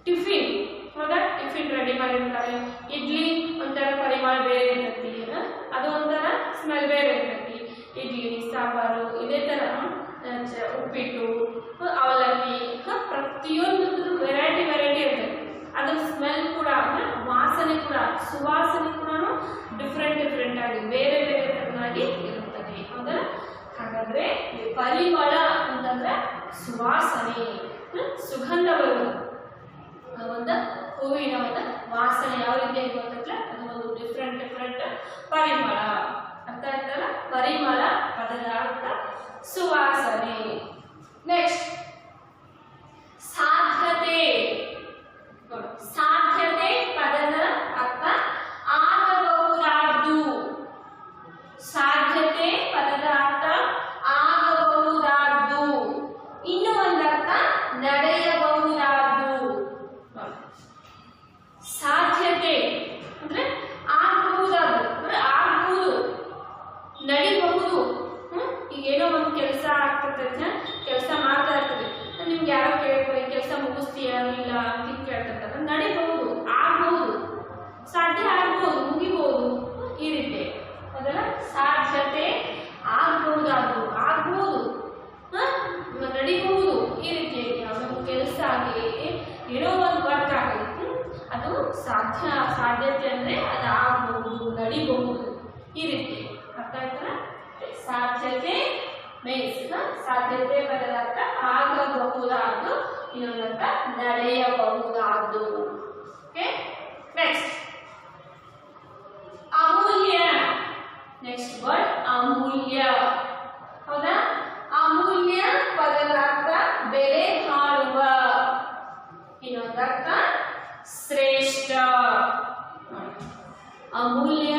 ಟಿಫಿನ್, ಹೌದಾ? ಟಿಫಿನ್ ರೆಡಿ ಮಾಡಿರ್ತಾರೆ. ಇಡ್ಲಿ ಒಂಥರ ಪರಿಮಳ ಬೇರೆ ಇರ್ತೈತಿ, ಅದು ಒಂಥರ ಸ್ಮೆಲ್ ಬೇರೆ ಇರ್ತೈತಿ. ಇಡ್ಲಿ ಸಾಂಬಾರು ಇದೇ ತರ ಉಪ್ಪಿಟ್ಟು ಅವಲಕ್ಕಿ ಪ್ರತಿಯೊಂದು ವೆರೈಟಿ ವೆರೈಟಿ ಇರ್ತೈತಿ. ಅದ್ರ ಸ್ಮೆಲ್ ಕೂಡ ವಾಸನೆ ಕೂಡ ಸುವಾಸನೆ ಕೂಡ ಡಿಫ್ರೆಂಟ್ ಡಿಫ್ರೆಂಟ್ ಆಗಿ ಬೇರೆ ಬೇರೆ ತರನಾಗಿ ಇರುತ್ತದೆ. ಹೌದಾ? ಹಾಗಾದ್ರೆ ಪರಿಮಳ ಅಂತಂದ್ರೆ ಸುವಾಸನೆ, ಸುಗಂಧ ಬರುವುದು, ಒಂದು ಹೂವಿನ ಒಂದು ವಾಸನೆ ಯಾವ ರೀತಿ ಗೊತ್ತಲ್ಲ, ಅದು ಒಂದು ಡಿಫ್ರೆಂಟ್ ಡಿಫ್ರೆಂಟ್ ಪರಿಮಳ. ಅರ್ಥ ಆಯ್ತಲ್ಲ? ಪರಿಮಳ ಪದದ ಅರ್ಥ ಸುವಾಸನೆ. ನೆಕ್ಸ್ಟ್ ಸಾಧ್ಯತೆ. ಸಾಧ್ಯತೆ ಪದದ ಅರ್ಥ ಆಗಬಹುದಾದ್ದು. ಸಾಧ್ಯತೆ ಪದದ ಅರ್ಥ ಆಗಬಹುದಾದ್ದು. ಇನ್ನು ಒಂದರ್ಥ ನಡೆಯಬಹುದಾದ್ದು. ಸಾಧ್ಯತೆ ಅಂದ್ರೆ ಆಗಬಹುದಾದ್ದು, ಅಂದ್ರೆ ಆಗಬಹುದು, ನಡಿಬಹುದು. ಈಗ ಏನೋ ಒಂದು ಕೆಲಸ ಆಗ್ತಿರ್ತದೆ, ಕೆಲಸ ಮಾಡ್ತಾ ಇರ್ತದೆ, ನಿಮ್ಗೆ ಯಾರೋ ಕೇಳ್ತಾರೆ ಕೆಲಸ ಮುಗಿಸ್ತೀಯಾ ಇಲ್ಲ ಅಂತ ಕೇಳ್ತಿರ್ತಾರೆ. ನಡಿಬಹುದು, ಆಗ್ಬಹುದು, ಸಾಧ್ಯ ಆಗ್ಬಹುದು, ಮುಗಿಬಹುದು, ಈ ರೀತಿ. ಅದಲ್ಲ ಸಾಧ್ಯತೆ ಆಗಬಹುದಾದ್ದು, ಆಗ್ಬಹುದು, ನಡಿಬಹುದು, ಈ ರೀತಿಯಾಗಿ ಯಾವುದೋ ಕೆಲಸ ಆಗಲಿ ಏನೋ ಒಂದು ವರ್ಕ್ ಆಗಲಿ ಅದು ಸಾಧ್ಯತೆ ಅಂದ್ರೆ ಅದು ಆಗಬಹುದು, ನಡಿಬಹುದು, ಈ ರೀತಿ. ಅರ್ಥ ಆಯ್ತಲ್ಲ? ಸಾಧ್ಯತೆ ಮೀನ್ಸ್ ಸಾಧ್ಯತೆ ಪದದ ಅರ್ಥ ಆಗಬಹುದಾದ್ದು, ಇನ್ನೊಂದರ್ಥ ನಡೆಯಬಹುದಾದ್ದು. ಓಕೆ, ನೆಕ್ಸ್ಟ್ ಅಮೂಲ್ಯ. ನೆಕ್ಸ್ಟ್ ವರ್ಡ್ ಅಮೂಲ್ಯ. ಹೌದಾ? ಅಮೂಲ್ಯ ಪದದ ಅರ್ಥ ಬೆಲೆ ಬಾಳುವ, ಇನ್ನೊಂದರ್ಥ ಶ್ರೇಷ್ಠ. ಅಮೂಲ್ಯ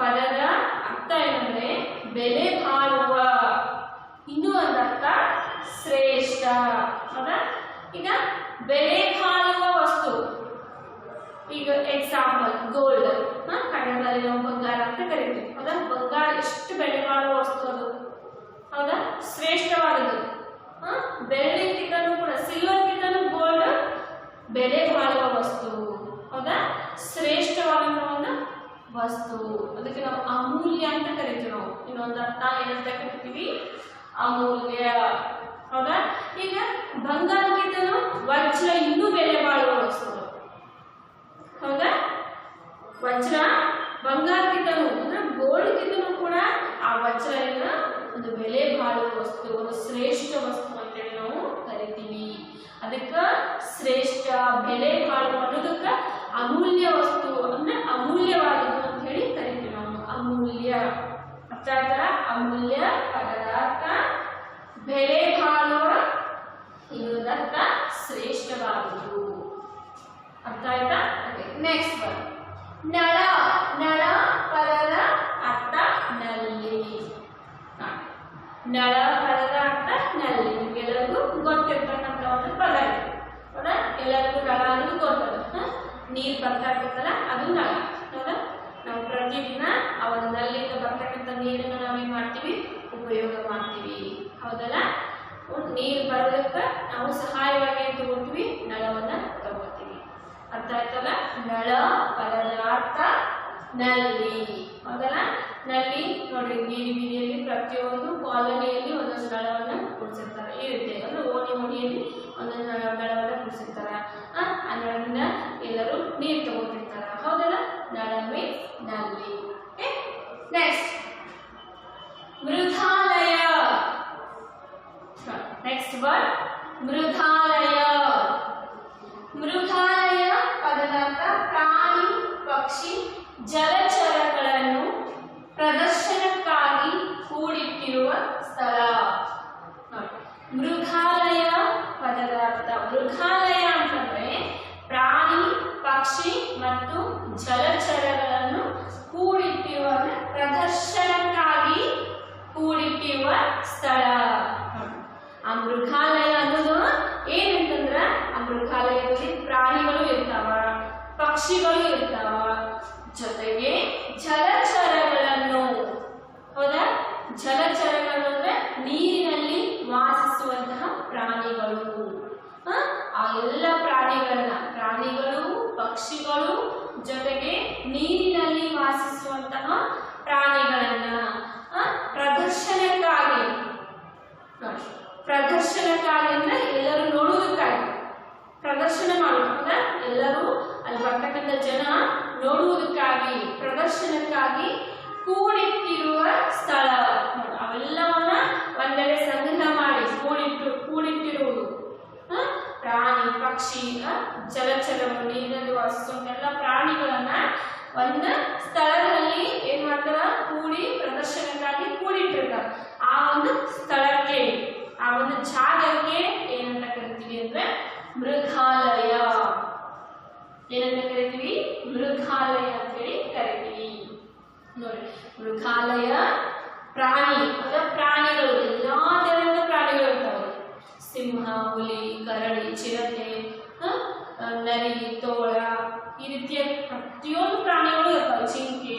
ಪದದ ಅರ್ಥ ಏನಂದ್ರೆ ಬೆಲೆ ಬಾಳುವ, ಇನ್ನೂ ಒಂದರ್ಥ ಶ್ರೇಷ್ಠ. ಹೌದಾ? ಈಗ ಬೆಲೆ ಬಾಳುವ ವಸ್ತು, ಈಗ ಎಕ್ಸಾಂಪಲ್ ಗೋಲ್ಡ್, ಕನ್ನಡದಲ್ಲಿ ನಾವು ಬಂಗಾರ ಅಂತ ಕರಿತೀವಿ. ಹೌದಾ? ಬಂಗಾರ ಎಷ್ಟು ಬೆಲೆ ಬಾಳುವ ವಸ್ತು ಅದು. ಹೌದಾ? ಶ್ರೇಷ್ಠವಾದದ್ದು. ಬೆಳ್ಳಿಗಿಂತಲೂ ಕೂಡ ಸಿಲ್ವರ್ಗಿಂತಲೂ ಗೋಲ್ಡ್ ಬೆಲೆ ಬಾಳುವ ವಸ್ತು. ಹೌದಾ? ಶ್ರೇಷ್ಠವಾದಂತಹ ಒಂದು ವಸ್ತು, ಅದಕ್ಕೆ ನಾವು ಅಮೂಲ್ಯ ಅಂತ ಕರಿತೀವಿ. ನಾವು ಇನ್ನೊಂದು ಅರ್ಥ ಏನಂತ ಕರಿತೀವಿ? ಅಮೂಲ್ಯ. ಹೌದಾ? ಈಗ ಬಂಗಾರಕ್ಕಿಂತಲೂ ವಜ್ರ ಇನ್ನೂ ಬೆಲೆ ಬಾಳುವ ವಸ್ತು. ಹೌದಾ? ವಜ್ರ ಬಂಗಾರಕ್ಕಿಂತಲೂ ಅಂದ್ರೆ ಗೋಲ್ಡ್ಗಿಂತಲೂ ಕೂಡ ಆ ವಜ್ರ ಒಂದು ಬೆಲೆ ಬಾಳುವ ವಸ್ತು, ಒಂದು ಶ್ರೇಷ್ಠ ವಸ್ತು ಅಂತೇಳಿ ನಾವು ಕರಿತೀವಿ. ಅದಕ್ಕೆ ಶ್ರೇಷ್ಠ ಬೆಲೆ ಬಾಳುವ ಅನ್ನೋದಕ್ಕೆ ಅಮೂಲ್ಯ ವಸ್ತು ಅಂದ್ರೆ ಅಮೂಲ್ಯವಾದದ್ದು ಅಂತ ಹೇಳಿ ಕರಿತೀವಿ ನಾವು. ಅಮೂಲ್ಯ. ಅರ್ಥ ಆಯ್ತಾ? ಅಮೂಲ್ಯ ಪದದ ಅರ್ಥ ಬೆಲೆ ಬಾಳುವ, ಇನ್ನೊಂದರ್ಥ ಶ್ರೇಷ್ಠವಾದದ್ದು. ಅರ್ಥ ಆಯ್ತಾ? ನೆಕ್ಸ್ಟ್ ವರ್ಡ್ ನಳ. ನಳ ಪದದ ಅರ್ಥ ನಲ್ಲಿ. ನಳ ಪದದ ಅರ್ಥ ನಲ್ಲಿ. ಎಲ್ಲರಿಗೂ ಗೊತ್ತಿರ್ತಕ್ಕಂಥ ಒಂದು ಪದ ಇದೆ. ಹೌದಾ? ಎಲ್ಲರಿಗೂ ನಳ ಅನ್ನೋದು ಗೊತ್ತದ. ನೀರು ಬರ್ತಾ ಇರ್ತದಲ್ಲ ಅದು ನಳ. ಹೌದಾ? ನಾವು ಪ್ರತಿದಿನ ಆ ಒಂದು ನಲ್ಲಿಂದ ಬರ್ತಕ್ಕಂಥ ನೀರನ್ನು ನಾವೇನ್ ಮಾಡ್ತೀವಿ? ಉಪಯೋಗ ಮಾಡ್ತೀವಿ. ಹೌದಲ್ಲ? ನೀರು ಬರೋದಕ್ಕೆ ನಾವು ಸಹಾಯವಾಗಿ ಏನ್ ತಗೋತೀವಿ? ನಳವನ್ನ ತಗೋತೀವಿ. ಅರ್ಥ ಆಯ್ತಲ್ಲ? ನಳ ಪದದ ಅರ್ಥ ನಲ್ಲಿ. ಹೌದಲ್ಲ? ನಲ್ಲಿ ನೋಡಿ, ಬೀದಿ ಬೀದಿಯಲ್ಲಿ ಪ್ರತಿಯೊಂದು ಕಾಲೋನಿಯಲ್ಲಿ ಒಂದೊಂದು ನಳವನ್ನ ಕುಡಿಸಿರ್ತಾರೆ. ಈ ರೀತಿ ಅಂದ್ರೆ ಓಣಿಯಲ್ಲಿ ಒಂದೊಂದು ನಳವನ್ನ ಕುಡಿಸಿರ್ತಾರೆ. ಆ ನಳದಿಂದ ಎಲ್ಲರೂ ನೀರು ತಗೋತಿರ್ತಾರ. ಹೌದಲ್ಲ? ನಳ ಮೀನ್ಸ್ ನಲ್ಲಿ. ನೆಕ್ಸ್ಟ್ ಮೃಧಾಲಯ. ನೆಕ್ಸ್ಟ್ ವರ್ಡ್ ಮೃಧಾಲಯ. ಮೃಧಾಲಯ ಪದದ ಅರ್ಥ ಪ್ರಾಣಿ ಜಲಚರಗಳನ್ನು ಪ್ರದರ್ಶನಕ್ಕಾಗಿ ಕೂಡಿಟ್ಟಿರುವ ಸ್ಥಳ. ಮೃಗಾಲಯ ಪದದ ಅರ್ಥ. ಮೃಗಾಲಯ ಅಂತಂದ್ರೆ ಪ್ರಾಣಿ, ಪಕ್ಷಿ ಮತ್ತು ಜಲಚರಗಳನ್ನು ಕೂಡಿಟ್ಟಿರುವ, ಪ್ರದರ್ಶನಕ್ಕಾಗಿ ಕೂಡಿಟ್ಟಿರುವ ಸ್ಥಳ. ಆ ಮೃಗಾಲಯ ಅನ್ನೋದು ಏನಂತಂದ್ರ ಆ ಮೃಗಾಲಯದಲ್ಲಿ ಪ್ರಾಣಿಗಳು ಇರ್ತಾವ, ಪಕ್ಷಿಗಳು ಇರ್ತಾವ, ಜೊತೆಗೆ ಜಲಚರಗಳನ್ನು, ಹೌದಾ, ಜಲಚರಗಳು ಅಂದ್ರೆ ನೀರಿನಲ್ಲಿ ವಾಸಿಸುವಂತಹ ಪ್ರಾಣಿಗಳು. ಆ ಎಲ್ಲ ಪ್ರಾಣಿಗಳು, ಪಕ್ಷಿಗಳು, ಜೊತೆಗೆ ನೀರಿನಲ್ಲಿ ವಾಸಿಸುವಂತಹ ಪ್ರಾಣಿಗಳನ್ನ ಪ್ರದರ್ಶನಕ್ಕಾಗಿ ಅಂದ್ರೆ ಎಲ್ಲರೂ ನೋಡುವುದಕ್ಕಾಗಿ, ಪ್ರದರ್ಶನ ಮಾಡುವುದನ್ನ ಎಲ್ಲರೂ ಅಲ್ಲಿ ಬರ್ತಕ್ಕಂಥ ಜನ ನೋಡುವುದಕ್ಕಾಗಿ, ಪ್ರದರ್ಶನಕ್ಕಾಗಿ ಕೂಡಿಟ್ಟಿರುವ ಸ್ಥಳ. ಅವೆಲ್ಲವನ್ನ ಒಂದೆಡೆ ಸಂಗ್ರಹ ಮಾಡಿ ಕೂಡಿಟ್ಟಿರುವುದು. ಪ್ರಾಣಿ, ಪಕ್ಷಿ, ಜಲಚರಗಳು, ನೀರಿನಲ್ಲಿ ವಾಸಿಸುವಂತ ಎಲ್ಲ ಪ್ರಾಣಿಗಳನ್ನ ಒಂದು ಸ್ಥಳದಲ್ಲಿ ಏನ್ ಮಾಡ್ತಾರ, ಕೂಡಿ ಪ್ರದರ್ಶನಕ್ಕಾಗಿ ಕೂಡಿಟ್ಟಿರ್ತಾರ. ಆ ಒಂದು ಸ್ಥಳಕ್ಕೆ, ಆ ಒಂದು ಜಾಗಕ್ಕೆ ಏನಂತ ಕರಿತೀವಿ ಅಂದ್ರೆ ಮೃಗಾಲಯ. ಏನಂತ ಕರಿತೀವಿ? ಮೃಗಾಲಯ ಅಂತೇಳಿ ಕರಿತೀವಿ. ನೋಡಿ, ಮೃಗಾಲಯ ಪ್ರಾಣಿ ಅಥವಾ ಪ್ರಾಣಿಗಳು, ಎಲ್ಲಾ ತರಹದ ಪ್ರಾಣಿಗಳು ಇರ್ತಾವೆ. ಸಿಂಹ, ಹುಲಿ, ಕರಡಿ, ಚಿರತೆ, ನರಿ, ತೋಳ, ಈ ರೀತಿಯ ಪ್ರತಿಯೊಂದು ಪ್ರಾಣಿಗಳು ಇರ್ತಾವೆ. ಜಿಂಕೆ,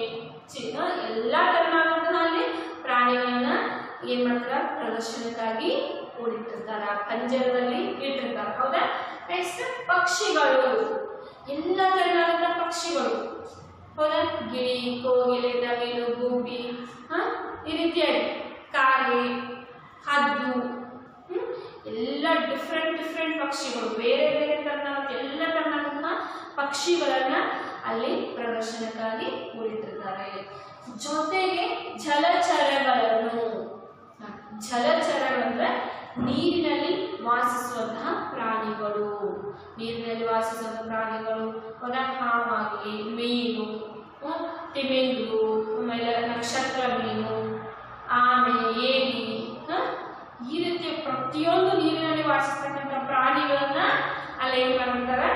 ಎಲ್ಲಾ ತರಹದ ಅಲ್ಲಿ ಪ್ರಾಣಿಗಳನ್ನ ಏನ್ ಮಾಡ್ತಾರ, ಪ್ರದರ್ಶನಕ್ಕಾಗಿ ಕೂಡಿಟ್ಟಿರ್ತಾರ, ಪಂಜರದಲ್ಲಿ ಇಟ್ಟಿರ್ತಾರ. ಹೌದಾ? ನೆಕ್ಸ್ಟ್ ಪಕ್ಷಿಗಳು, ಎಲ್ಲ ತರಹದ ಪಕ್ಷಿಗಳು. ಹೌದಾ? ಗಿಳಿ, ಕೋಗಿಲೆ, ನವಿಲು, ಗೂಬಿ, ಈ ರೀತಿಯಾಗಿ ಕಾಗೆ, ಹದ್ದು, ಎಲ್ಲ ಡಿಫ್ರೆಂಟ್ ಪಕ್ಷಿಗಳು, ಬೇರೆ ಬೇರೆ ತರಹದ ಎಲ್ಲ ತರಹದ ಪಕ್ಷಿಗಳನ್ನ ಅಲ್ಲಿ ಪ್ರದರ್ಶನಕ್ಕಾಗಿ ಕೂಡಿಟ್ಟಿರ್ತಾರೆ. ಜೊತೆಗೆ ಜಲಚರಗಳನ್ನು, ಜಲಚರಗಳಂದ್ರೆ ನೀರಿನಲ್ಲಿ ವಾಸಿಸುವಂತಹ ಪ್ರಾಣಿಗಳು. ನೀರಿನಲ್ಲಿ ವಾಸಿಸುವಂತಹ ಪ್ರಾಣಿಗಳು ಹಾವಾಗಿ, ಮೀನು, ತಿಮಿಂಗು, ಆಮೇಲೆ ನಕ್ಷತ್ರ ಮೀನು, ಆಮೆ, ಏಡಿ, ಈ ರೀತಿಯ ಪ್ರತಿಯೊಂದು ನೀರಿನಲ್ಲಿ ವಾಸಿಸ್ತಕ್ಕಂಥ ಪ್ರಾಣಿಗಳನ್ನ ಅಲ್ಲಿ ಏನ್ ಮಾಡ್ತಾರೆ,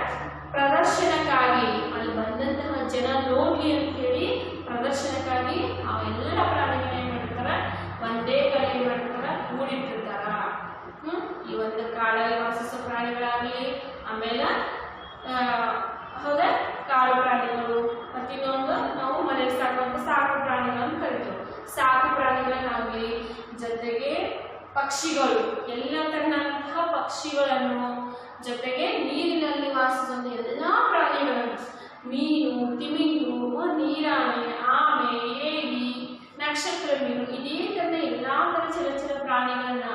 ಪ್ರದರ್ಶನಕ್ಕಾಗಿ, ಅಲ್ಲಿ ಬಂದಂತಹ ಜನ ನೋಡ್ಲಿ ಅಂತೇಳಿ ಪ್ರದರ್ಶನಕ್ಕಾಗಿ ಅವೆಲ್ಲ ಪ್ರಾಣಿಗಳನ್ನ ಏನ್ ಮಾಡ್ತಾರ, ಒಂದೇ ಕಡೆ ಏನ್ ಮಾಡ್ತಾರ, ಕೂಡಿಟ್ಟಿರ್ತಾರ. ಈ ಒಂದು ಕಾಡಲ್ಲಿ ವಾಸಿಸೋ ಪ್ರಾಣಿಗಳಾಗ್ಲಿ, ಆಮೇಲೆ ಹೌದಾ, ಕಾಡು ಪ್ರಾಣಿಗಳು, ಮತ್ತಿನ್ನೊಂದು ನಾವು ಮನೆಯಲ್ಲಿ ಸಾಕುವಂತ ಸಾಕು ಪ್ರಾಣಿಗಳನ್ನು ಕರಿತೀವಿ. ಸಾಕು ಪ್ರಾಣಿಗಳನ್ನಾಗ್ಲಿ, ಜೊತೆಗೆ ಪಕ್ಷಿಗಳು, ಎಲ್ಲ ತರಹದಂತಹ ಪಕ್ಷಿಗಳನ್ನು, ಜೊತೆಗೆ ನೀರಿನಲ್ಲಿ ವಾಸಿಸುವಂತ ಎಲ್ಲಾ ಪ್ರಾಣಿಗಳನ್ನು, ಮೀನು, ತಿಮಿಂಗು, ನೀರಾನೆ, ಆಮೆ, ಏಡಿ, ನಕ್ಷತ್ರ ಮೀನು, ಇದೇ ತರ ಎಲ್ಲಾ ತರ ಜಲಚರ ಪ್ರಾಣಿಗಳನ್ನ.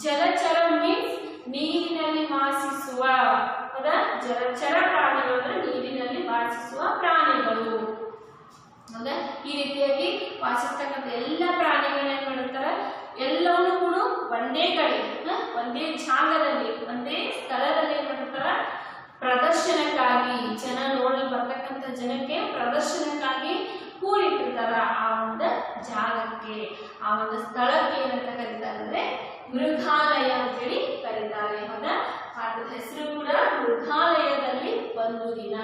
ಜಲಚರ ಮೀನ್ಸ್ ನೀರಿನಲ್ಲಿ ವಾಸಿಸುವ, ಹೌದಾ, ಜಲಚರ ಪ್ರಾಣಿಗಳು ಅಂದ್ರೆ ನೀರಿನಲ್ಲಿ ವಾಸಿಸುವ ಪ್ರಾಣಿಗಳು. ಹೌದಾ? ಈ ರೀತಿಯಾಗಿ ವಾಸಿಸ್ತಕ್ಕಂಥ ಎಲ್ಲ ಪ್ರಾಣಿಗಳನ್ನ ಏನ್ ಮಾಡಿರ್ತಾರೆ, ಎಲ್ಲವನ್ನೂ ಕೂಡ ಒಂದೇ ಕಡೆ, ಒಂದೇ ಜಾಗದಲ್ಲಿ, ಒಂದೇ ಸ್ಥಳದಲ್ಲಿ ಏನ್ ಮಾಡಿರ್ತಾರ, ಪ್ರದರ್ಶನಕ್ಕಾಗಿ, ಜನ ನೋಡಲು ಬರ್ತಕ್ಕಂಥ ಜನಕ್ಕೆ ಪ್ರದರ್ಶನಕ್ಕಾಗಿ ಕೂಡಿಟ್ಟಿರ್ತಾರ. ಆ ಒಂದು ಜಾಗಕ್ಕೆ, ಆ ಒಂದು ಸ್ಥಳಕ್ಕೆ ಏನಂತ ಕರೀತಾರೆ ಅಂದ್ರೆ ಮೃಗಾಲಯ ಅಂತೇಳಿ ಕರೀತಾರೆ. ಹೌದಾ? ಪಾಠದ ಹೆಸರು ಕೂಡ ಮೃಗಾಲಯದಲ್ಲಿ ಒಂದು ದಿನ.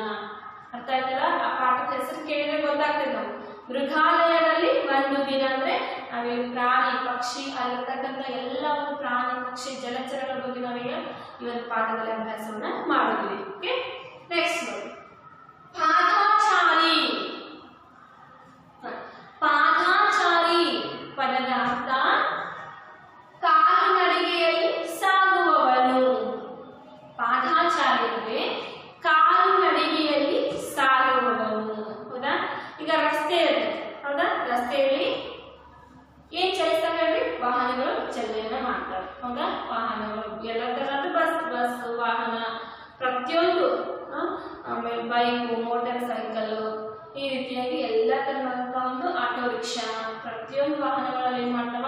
ಅರ್ಥ ಆಯ್ತಲ್ಲ? ಆ ಪಾಠದ ಹೆಸರು ಕೇಳಿದ್ರೆ ಗೊತ್ತಾಗ್ತದೆ ನಾವು. ಮೃಗಾಲಯದಲ್ಲಿ ಒಂದು ದಿನ ಅಂದ್ರೆ ನಾವೀಗ ಪ್ರಾಣಿ, ಪಕ್ಷಿ, ಅಲ್ಲಿರ್ತಕ್ಕಂಥ ಎಲ್ಲ ಒಂದು ಪ್ರಾಣಿ, ಪಕ್ಷಿ, ಜಲಚರಗಳ ಬಗ್ಗೆ ನಾವೀಗ ಈ ಒಂದು ಪಾಠದಲ್ಲಿ ಅಭ್ಯಾಸವನ್ನ ಮಾಡಿದ್ವಿ. ಓಕೆ, ನೆಕ್ಸ್ಟ್ ನೋಡಿ, ಪಾದಾಚಾರಿ. ಪಾದಾಚಾರಿ ಪದದ ಅರ್ಥ ಕಾಲುನಡಿಗೆಯಲ್ಲಿ ಸಾಗುವವನು. ಪಾದಾಚಾರಿ ಅಂದ್ರೆ ಕಾಲುನಡಿಗೆಯಲ್ಲಿ ಸಾಗುವವನು. ಹೌದಾ? ಈಗ ರಸ್ತೆ ಇರುತ್ತೆ, ಹೌದಾ, ರಸ್ತೆಯಲ್ಲಿ ಏನ್ ಚಲಿಸ್ತಾರೆ ಹೇಳಿ, ವಾಹನಗಳು ಚಲನೆಯನ್ನ ಮಾಡ್ತಾರೆ. ಹೌದಾ? ವಾಹನಗಳು ಎಲ್ಲ ತರಹದ ಬಸ್, ವಾಹನ, ಪ್ರತಿಯೊಂದು, ಆಮೇಲೆ ಬೈಕು, ಮೋಟಾರ್ ಸೈಕಲ್, ಈ ರೀತಿಯಾಗಿ ಎಲ್ಲ ತರಹದ ಒಂದು ಆಟೋ ರಿಕ್ಷಾ, ಪ್ರತಿಯೊಂದು ವಾಹನಗಳಲ್ಲಿ ಏನ್ ಮಾಡ್ತಾವ,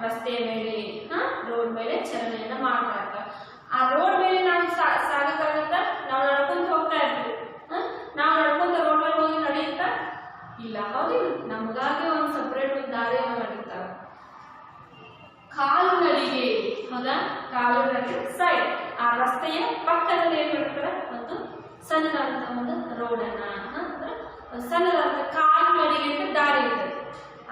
ರಸ್ತೆಯ ಮೇಲೆ, ರೋಡ್ ಮೇಲೆ ಚಲನೆಯನ್ನ ಮಾಡ್ತಾ ಇರ್ತಾವ. ಆ ರೋಡ್ ಮೇಲೆ ನಾವು ಸಾಗಕ್ಕಾಗತ್ತ, ನಾವು ನಡ್ಕೊಂತ ಹೋಗ್ತಾ ಇರ್ತೀವಿ. ನಾವು ನಡ್ಕೊಂತ ರೋಡ್ ಮೇಲೆ ಹೋಗಿ ನಡೆಯುತ್ತಾ ಸಣ್ಣದಾದಂಥ ಒಂದು ರೋಡನ್ನ ಅಂದ್ರೆ ಸಣ್ಣದಾದಂಥ ಕಾಲು ನಡಿಗೆ ಅಂತ ದಾರಿ ಇರ್ತದೆ.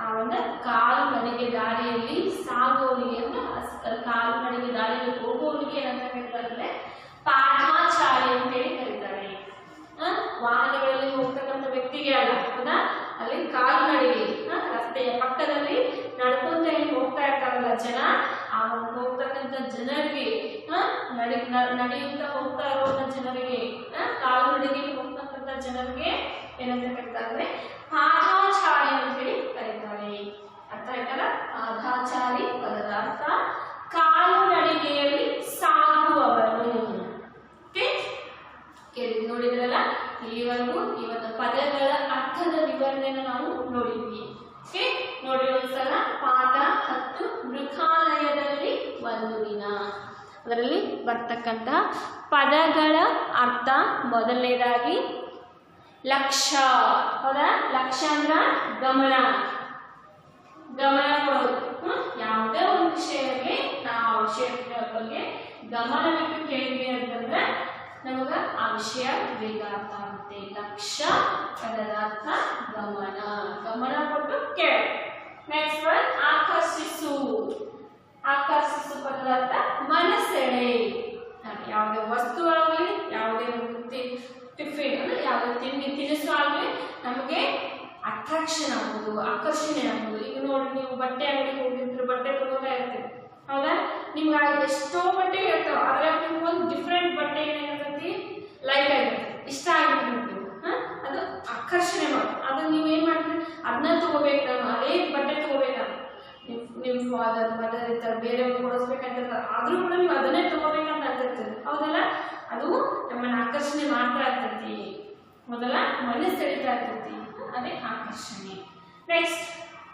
ಆ ಒಂದು ಕಾಲು ನಡಿಗೆ ದಾರಿಯಲ್ಲಿ ಸಾಗುವವರಿಗೆ ಅಂದ್ರೆ ಕಾಲು ನಡಿಗೆ ದಾರಿಯಲ್ಲಿ ಹೋಗುವವರಿಗೆ ಏನಂತ ಕರೀತಾರೆ, ಪಾದಾಚಾರಿ ಅಂತ ಹೇಳಿ ಕರೀತಾರೆ. ವಾಹನಗಳಲ್ಲಿ ಹೋಗ್ತಕ್ಕಂಥ ವ್ಯಕ್ತಿಗೆ ಅಲ್ಲ, ಹೌದಾ, ಅಲ್ಲಿ ಕಾಲ್ನಡಿಗೆ ರಸ್ತೆಯ ಪಕ್ಕದಲ್ಲಿ ನಡ್ಕೊಂತ ಏನು ಹೋಗ್ತಾ ಇರ್ತಾರಲ್ಲ ಜನ, ಆ ಹೋಗ್ತಕ್ಕಂಥ ಜನರಿಗೆ ನಡೆಯುತ್ತಾ ಹೋಗ್ತಾ ಇರುವಂತ ಜನರಿಗೆ ಕಾಲ್ನಡಿಗೆ ಹೋಗ್ತಕ್ಕಂಥ ಜನರಿಗೆ ಏನಂತ ಕರೀತಾರೆ, ಪಾದಾಚಾರಿ ಅಂತ ಹೇಳಿ ಕರೀತಾರೆ. ಅರ್ಥ ಆಯ್ತಲ್ಲ? ಪಾದಾಚಾರಿ ಪದದ ಅರ್ಥ ಕಾಲ್ನಡಿಗೆಯಲ್ಲಿ ಸಾಗುವವನು. ನೋಡಿದ್ರಲ್ಲ, ಇಲ್ಲಿವರೆಗೂ ಈ ಒಂದು ಪದಗಳ ಅರ್ಥದ ವಿವರಣೆಯನ್ನು ನಾವು ನೋಡಿದ್ವಿ. ನೋಡಿ ಒಂದ್ಸಲ ಪಾಠ 10 ಮೃಗಾಲಯದಲ್ಲಿ ಒಂದು ದಿನ. ಅದರಲ್ಲಿ ಬರ್ತಕ್ಕಂಥ ಪದಗಳ ಅರ್ಥ ಮೊದಲನೇದಾಗಿ ಲಕ್ಷ್ಯ. ಹೌದಾ? ಲಕ್ಷ್ಯ ಅಂದ್ರ ಗಮನ, ಗಮನ ಕೊಡೋದು. ಯಾವುದೇ ಒಂದು ವಿಷಯಕ್ಕೆ ನಾವು ಆ ವಿಷಯದ ಬಗ್ಗೆ ಗಮನವಿಟ್ಟು ಕೇಳಿದ್ವಿ ಅಂತಂದ್ರೆ ನಮಗ ಆ ವಿಷಯ ಬೇಗ ಅರ್ಥ ಆಗುತ್ತೆ. ಲಕ್ಷ್ಯ ಪದದ ಅರ್ಥ ಗಮನ, ಗಮನ ಕೊಟ್ಟು ಕೇಳ. Next one ಆಕರ್ಷಿಸು. ಆಕರ್ಷಿಸು ಪದದ ಅರ್ಥ ಮನಸೆಳೆ. ಯಾವುದೇ ವಸ್ತು ಆಗಲಿ, ಯಾವುದೇ ಟಿಫಿನ್ ಅಂದ್ರೆ ಯಾವುದೇ ತಿಂಡಿ ತಿನಿಸು ಆಗಲಿ ನಮಗೆ ಅಟ್ರಾಕ್ಷನ್ ಆಗೋದು, ಆಕರ್ಷಣೆ ಆಗೋದು. ಈಗ ನೋಡಿ, ನೀವು ಬಟ್ಟೆ ಅಂಗಡಿಗೆ ಹೋಗಿದ್ರೆ ಬಟ್ಟೆ ತಗೋತಾ ಇರ್ತೀವಿ, ಹೌದಾ? ನಿಮ್ಗೆ ಎಷ್ಟೋ ಬಟ್ಟೆ ಇರ್ತಾವ, ಆದ್ರೆ ನಿಮ್ಗೆ ಒಂದು ಡಿಫ್ರೆಂಟ್ ಬಟ್ಟೆ ಏನಿರ್ತೈತಿ, ಲೈಕ್ ಆಗಿರ್ತದೆ, ಇಷ್ಟ ಆಗಿರ್ತದೆ, ಅದು ಆಕರ್ಷಣೆ ಮಾಡೋದು. ಅದು ನೀವೇನ್ ಮಾಡ್ತೀರಿ, ಅದನ್ನ ತಗೋಬೇಕು, ನಾನು ಅದೇ ಬಟ್ಟೆ ತಗೋಬೇಕು, ನಿಮ್ಮ ಫಾದರ್ ಮದರ್ ಇರ್ತಾರೆ, ಬೇರೆಯವ್ರು ಕೊಡಿಸ್ಬೇಕಂತಿರ್ತಾರೆ, ಆದ್ರೂ ಕೂಡ ನೀವು ಅದನ್ನೇ ತಗೋಬೇಕಂತ ಅನ್ಸಿರ್ತದೆ, ಹೌದಲ್ಲ? ಅದು ನಮ್ಮನ್ನ ಆಕರ್ಷಣೆ ಮಾಡ್ತಾ ಇರ್ತೈತಿ, ಮೊದಲ ಮನಸ್ಸು ಸೆಳೀತಾ ಇರ್ತೈತಿ, ಅದೇ ಆಕರ್ಷಣೆ. ನೆಕ್ಸ್ಟ್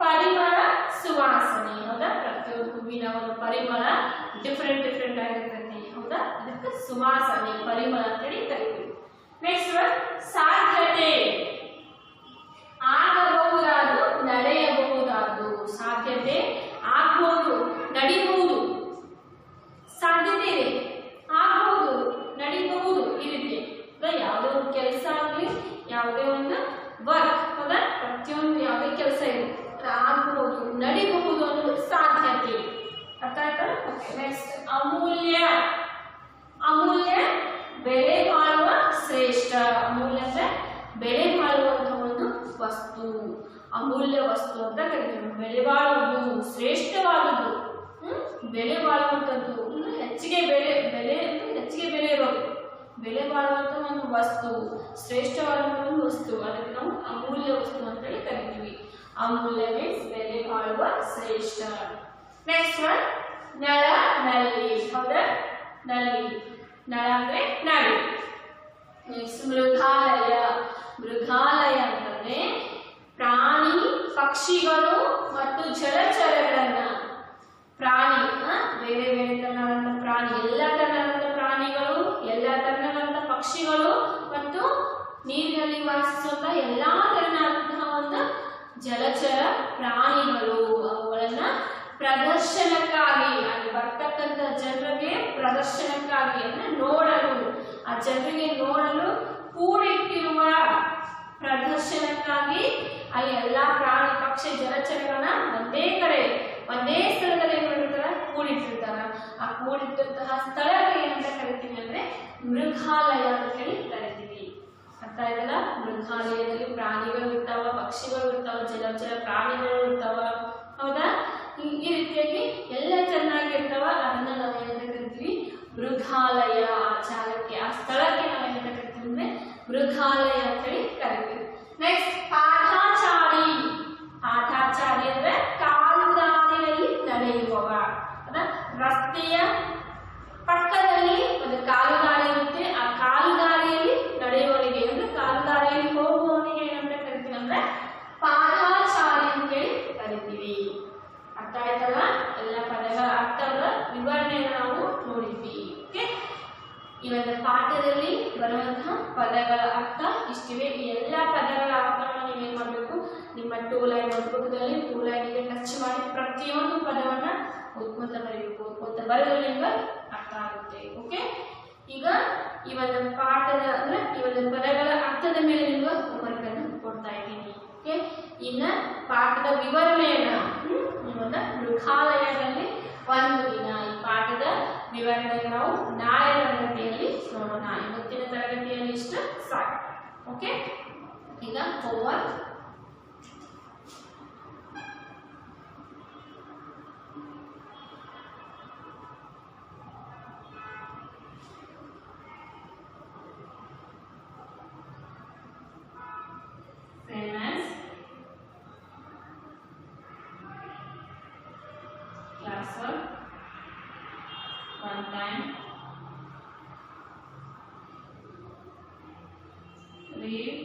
ಪರಿಮಳ ಸುವಾಸನೆ. ಹೌದಾ? ಪ್ರತಿಯೊಂದು ಹೂವಿನ ಒಂದು ಪರಿಮಳ ಡಿಫ್ರೆಂಟ್ ಡಿಫ್ರೆಂಟ್ ಆಗಿರ್ತೈತಿ, ಹೌದಾ? ಅದಕ್ಕೆ ಸುವಾಸನೆ, ಪರಿಮಳ ಅಂತೇಳಿ ಕರಿತೀವಿ. ನೆಕ್ಸ್ಟ್ ಸಾಧ್ಯತೆ. ಆಗಬಹುದಾದು, ನಡೆಯಬಹುದಾದು. ಸಾಧ್ಯತೆ ಆಗ್ಬಹುದು, ನಡಿಬಹುದು. ಸಾಧ್ಯತೆ ಇದೆ, ಆಗ್ಬಹುದು, ನಡಿಬಹುದು. ಈ ರೀತಿ ಯಾವುದೇ ಒಂದು ಕೆಲಸ ಆಗಲಿ, ಯಾವುದೇ ಒಂದು ವರ್ಕ್, ಹೌದಾ? ಪ್ರತಿಯೊಂದು ಯಾವುದೇ ಕೆಲಸ ಇದೆ, ಆಗಬಹುದು, ನಡಿಬಹುದು ಅನ್ನೋದು ಸಾಧ್ಯತೆ. ಅರ್ಥ ಆಯ್ತಲ್ಲ? ಓಕೆ. ನೆಕ್ಸ್ಟ್ ಅಮೂಲ್ಯ. ಅಮೂಲ್ಯ ಬೆಲೆ ಬಾಳುವ ಶ್ರೇಷ್ಠ. ಅಮೂಲ್ಯ ಅಂದ್ರೆ ಬೆಲೆ ಬಾಳುವಂತಹ ಒಂದು ವಸ್ತು, ಅಮೂಲ್ಯ ವಸ್ತು ಅಂತ ಕರಿತೀವಿ. ಬೆಲೆ ಬಾಳುವುದು, ಶ್ರೇಷ್ಠವಾದುದು, ಬೆಲೆ ಬಾಳುವಂಥದ್ದು, ಹೆಚ್ಚಿಗೆ ಬೆಲೆ, ಬೆಲೆ ಹೆಚ್ಚಿಗೆ ಬೆಲೆ ಇರೋದು, ಬೆಲೆ ಬಾಳುವಂತ ಒಂದು ವಸ್ತು, ಶ್ರೇಷ್ಠವಾದಂಥ ಒಂದು ವಸ್ತು, ಅದಕ್ಕೆ ನಾವು ಅಮೂಲ್ಯ ವಸ್ತು ಅಂತ ಹೇಳಿ ಕರಿತೀವಿ. ಅಮೂಲ್ಯ ಮೀನ್ಸ್ ಬೆಲೆ ಬಾಳುವ ಶ್ರೇಷ್ಠ. ನೆಕ್ಸ್ಟ್ ಒನ್ ನಳ, ನಲ್ಲಿ. ಹೌದಾ? ನಲ್ಲಿ, ನಳ ಅಂದ್ರೆ ನಳಿ. ನೆಕ್ಸ್ಟ್ ಮೃಗಾಲಯ. ಮೃಗಾಲಯ ಅಂತಂದ್ರೆ ಪ್ರಾಣಿ ಪಕ್ಷಿಗಳು ಮತ್ತು ಜಲಚರಗಳನ್ನ, ಪ್ರಾಣಿ ಬೇರೆ ಬೇರೆ ತರಹದ ಪ್ರಾಣಿ, ಎಲ್ಲ ತರಹದ ಪ್ರಾಣಿಗಳು, ಎಲ್ಲ ತರಹದ ಪಕ್ಷಿಗಳು ಮತ್ತು ನೀರಿನಲ್ಲಿ ವಾಸಿಸುವಂತಹ ಎಲ್ಲಾ ತರಹದಂತಹ ಒಂದು ಜಲಚರ ಪ್ರಾಣಿಗಳು, ಅವುಗಳನ್ನ ಪ್ರದರ್ಶನಕ್ಕಾಗಿ, ಅಲ್ಲಿ ಬರ್ತಕ್ಕಂಥ ಜನರಿಗೆ ಪ್ರದರ್ಶನಕ್ಕಾಗಿ ಅಂದ್ರೆ ನೋಡಲು, ಆ ಜನರಿಗೆ ನೋಡಲು ಕೂಡಿಟ್ಟಿರುವ ಪ್ರದರ್ಶನಕ್ಕಾಗಿ ಅಲ್ಲಿ ಎಲ್ಲಾ ಪ್ರಾಣಿ ಪಕ್ಷಿ ಜಲಚರಗಳನ್ನ ಒಂದೇ ಕಡೆ ಒಂದೇ ಸ್ಥಳದಲ್ಲಿ ಏನ್ ಮಾಡಿರ್ತಾರ, ಕೂಡಿಟ್ಟಿರ್ತಾರ. ಆ ಕೂಡಿಟ್ಟಂತಹ ಸ್ಥಳಕ್ಕೆ ಏನಂತ ಕರಿತೀವಿ ಅಂದ್ರೆ ಮೃಗಾಲಯ ಅಂತ ಹೇಳಿ ಕರಿತೀವಿ. ಅರ್ಥ ಆಯ್ತಲ್ಲ? ಮೃಗಾಲಯದಲ್ಲಿ ಪ್ರಾಣಿಗಳು ಇರ್ತಾವ, ಪಕ್ಷಿಗಳು ಇರ್ತಾವ, ಜಲಚರ ಪ್ರಾಣಿಗಳು ಇರ್ತಾವ, ಹೌದಾ? ಈ ರೀತಿಯಾಗಿ ಎಲ್ಲ ಚೆನ್ನಾಗಿರ್ತಾವ. ಅದನ್ನ ನಾವು ಏನಂತ ಕರಿತೀವಿ, ಮೃಗಾಲಯ. ಆ ಜಾಗಕ್ಕೆ, ಆ ಸ್ಥಳಕ್ಕೆ ನಾವು ಏನಂತ ಕರಿತೀವಿ ಅಂದ್ರೆ ಮೃಗಾಲಯ ಅಂತ ಹೇಳಿ ಕರಿತೀವಿ. ನೆಕ್ಸ್ಟ್ ಪಾಠಾಚಾರಿ. ಪಾಠಾಚಾರಿ ಅಂದ್ರೆ ಕಾಲುದಾರಿಯಲ್ಲಿ ನಡೆಯುವವ. ರಸ್ತೆಯ ಪಕ್ಕದಲ್ಲಿ ಒಂದು ಕಾಲುದಾರಿ ಇರುತ್ತೆ, ಆ ಕಾಲುದಾರಿಯಲ್ಲಿ ನಡೆಯುವವನಿಗೆ ಅಂದ್ರೆ ಕಾಲುದಾರಿಯಲ್ಲಿ ಹೋಗುವವನಿಗೆ ಏನಂತ ಕರಿತೀವಿ ಅಂದ್ರೆ ಪಾದಾಚಾರಿ ಅಂತ ಹೇಳಿ ಕರಿತೀವಿ. ಅರ್ಥ ಆಯ್ತಲ್ಲ? ಎಲ್ಲ ಪದಗಳ ಅರ್ಥದ ವಿವರಣೆಯನ್ನು ನಾವು ನೋಡಿದ್ವಿ. ಈ ಒಂದು ಪಾಠದಲ್ಲಿ ಬರುವಂತಹ ಪದಗಳ ಅರ್ಥ ಇಷ್ಟಿವೆ. ಈ ಎಲ್ಲ ಪದಗಳ ಅರ್ಥವನ್ನು ನೀವು ಏನ್ ಮಾಡಬೇಕು, ನಿಮ್ಮ ಟೂ ಲೈನ್ ನೋಟ್ಬುಕ್ದಲ್ಲಿ ಟೂ ಲೈನಿಗೆ ಟಚ್ ಮಾಡಿ ಪ್ರತಿಯೊಂದು ಪದವನ್ನ ಓದ್ಕೊಂತ ಬರೀಬೇಕು. ಓದ್ಕೊಂತ ಬರೆದ್ರೆ ನಿಮ್ಗೆ ಅರ್ಥ ಆಗುತ್ತೆ. ಓಕೆ, ಈಗ ಈ ಒಂದು ಪಾಠದ ಅಂದ್ರೆ ಈ ಒಂದು ಪದಗಳ ಅರ್ಥದ ಮೇಲೆ ನಿಮಗೆ ಹೋಮ್ವರ್ಕ್ ಅನ್ನು ಕೊಡ್ತಾ ಇದ್ದೀನಿ. ಓಕೆ, ಇನ್ನ ಪಾಠದ ವಿವರಣೆಯನ್ನ ನಿಮ್ಮನ್ನ ಮೃಗಾಲಯದಲ್ಲಿ ಒಂದು ದಿನ ಈ ಪಾಠದ ವಿವರಣೆಯನ್ನು ನಾವು ನಾಳೆ ತರಗತಿಯಲ್ಲಿ ನೋಡೋಣ. ಇವತ್ತಿನ ತರಗತಿಯಲ್ಲಿ ಇಷ್ಟು ಸಾಕು. ಓಕೆ, ಈಗ homework classwork, one time, read,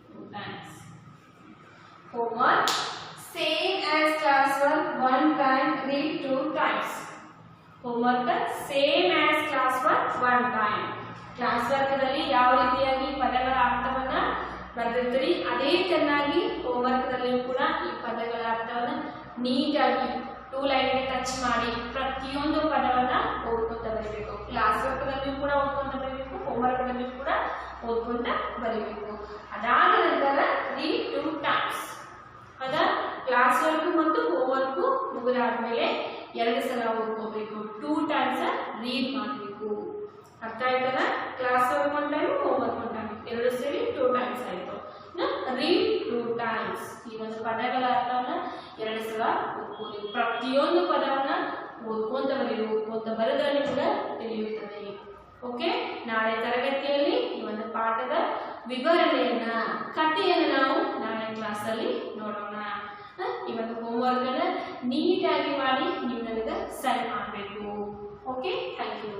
two times. Homework, same as classwork, one time, read two times. Homework, same as classwork, one time. Classwork ದಲ್ಲಿ ಯಾವ ರೀತಿಯಾಗಿ ಪದಗಳ ಅರ್ಥವನ್ನ ಬರೆದಿರ್ತೀರಿ ಅದೇ ಚೆನ್ನಾಗಿ ಹೋಮ್ವರ್ಕ್ ದಲ್ಲಿ ಕೂಡ ಈ ಪದಗಳ ಅರ್ಥವನ್ನ ನೀಟಾಗಿ 2 ಲೈನ್ ಗೆ ಟಚ್ ಮಾಡಿ ಪ್ರತಿಯೊಂದು ಪದವನ್ನ ಓದ್ಕೊಂತ ಬರಬೇಕು. ಕ್ಲಾಸ್ ವರ್ಕ್ ದಲ್ಲಿ ಕೂಡ ಓದ್ಕೊಂತ ಬರಬೇಕು, ಹೋಮ್ವರ್ಕ್ ದಲ್ಲಿ ಕೂಡ ಓದ್ಕೊಂತ ಬರಬೇಕು. ಅದಾದ ನಂತರ ರೀಡ್ 2 ಟೈಮ್ಸ್. ಅದ ಕ್ಲಾಸ್ ವರ್ಕ್ ಮತ್ತು ಹೋಮ್ವರ್ಕ್ ಮುಗಿದಾದ್ಮೇಲೆ 2 ಸಲ ಓದ್ಕೋಬೇಕು. 2 ಟೈಮ್ಸ್ ರೀಡ್ ಮಾಡಬೇಕು. ಅರ್ಥ ಆಯ್ತಲ್ಲ? Class work one time, homework one time, 2 ಸೇರಿ 2 ಟೈಮ್ಸ್ ಆಯ್ತು. Read 2 times. ಈ ಒಂದು ಪದಗಳ ಅರ್ಥವನ್ನ 2 ಸಲ ಓದ್ಕೊಳ್ಳಿ. ಪ್ರತಿಯೊಂದು ಪದವನ್ನ ಓದ್ಕೊಂತ ಬರೆದ್ರೆ ನಿಮಗೆ ತಿಳಿಯುತ್ತದೆ. ಓಕೆ, ನಾಳೆ ತರಗತಿಯಲ್ಲಿ ಈ ಒಂದು ಪಾಠದ ವಿವರಣೆಯನ್ನ ಕಥೆಯನ್ನ ನಾವು ನಾಳೆ ಕ್ಲಾಸಲ್ಲಿ ನೋಡೋಣ. ಈ ಒಂದು ಹೋಮ್ವರ್ಕ್ ಅನ್ನ ನೀಟಾಗಿ ಮಾಡಿ ನೀವು ನನಗೆ ಸೆಂಡ್ ಮಾಡಬೇಕು. Okay, thank you.